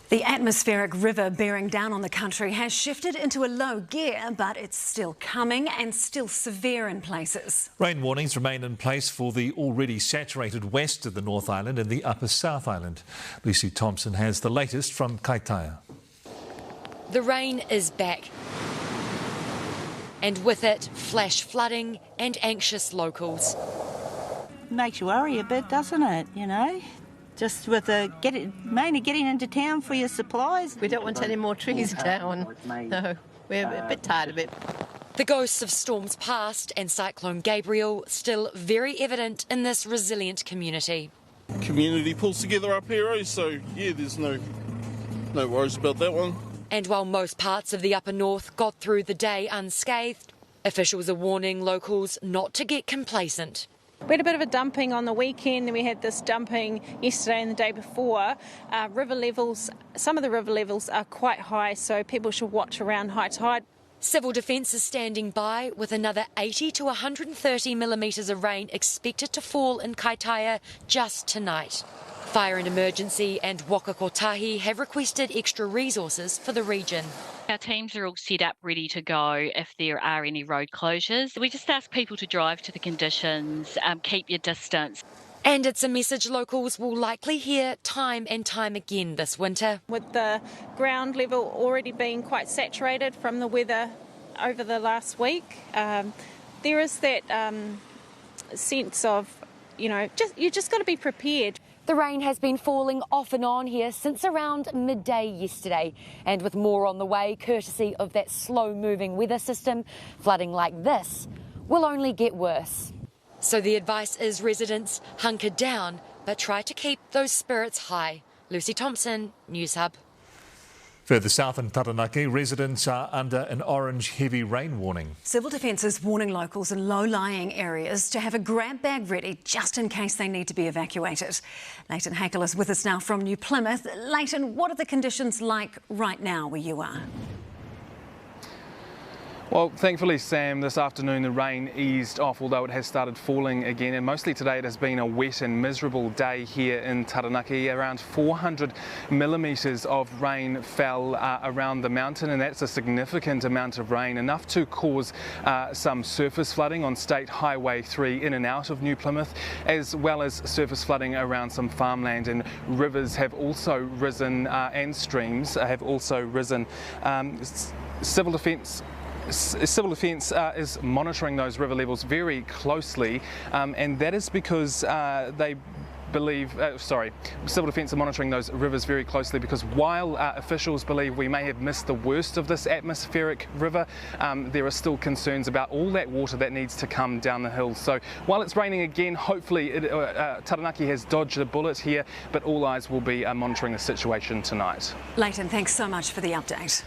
The atmospheric river bearing down on the country has shifted into a low gear, but it's still coming and still severe in places. Rain warnings remain in place for the already saturated west of the North Island and the upper South Island. Lucy Thompson has the latest from Kaitaia. The rain is back, and with it, flash flooding and anxious locals. Makes you worry a bit, doesn't it, you know? Just with mainly getting into town for your supplies. We don't want any more trees down. No, we're a bit tired of it. The ghosts of storms past and Cyclone Gabriel still very evident in this resilient community. Community pulls together up here, so yeah, there's no worries about that one. And while most parts of the upper north got through the day unscathed, officials are warning locals not to get complacent. We had a bit of a dumping on the weekend, then we had this dumping yesterday and the day before. Some of the river levels are quite high, so people should watch around high tide. Civil Defence is standing by with another 80 to 130 millimetres of rain expected to fall in Kaitaia just tonight. Fire and Emergency and Waka Kotahi have requested extra resources for the region. Our teams are all set up ready to go if there are any road closures. We just ask people to drive to the conditions, keep your distance. And it's a message locals will likely hear time and time again this winter. With the ground level already being quite saturated from the weather over the last week, there is that sense of, you just got to be prepared. The rain has been falling off and on here since around midday yesterday, and with more on the way courtesy of that slow-moving weather system, flooding like this will only get worse. So the advice is residents hunker down, but try to keep those spirits high. Lucy Thompson, Newshub. Further south in Taranaki, residents are under an orange heavy rain warning. Civil Defence is warning locals in low-lying areas to have a grab bag ready just in case they need to be evacuated. Leighton Hakel is with us now from New Plymouth. Leighton, what are the conditions like right now where you are? Well, thankfully, Sam, this afternoon the rain eased off, although it has started falling again, and mostly today it has been a wet and miserable day here in Taranaki. Around 400 millimetres of rain fell around the mountain, and that's a significant amount of rain, enough to cause some surface flooding on State Highway 3 in and out of New Plymouth, as well as surface flooding around some farmland, and rivers have also risen and streams have also risen. Civil Defence is monitoring those river levels very closely, and that is because Civil Defence are monitoring those rivers very closely because while officials believe we may have missed the worst of this atmospheric river, there are still concerns about all that water that needs to come down the hill. So while it's raining again, hopefully Taranaki has dodged a bullet here, but all eyes will be monitoring the situation tonight. Leighton, thanks so much for the update.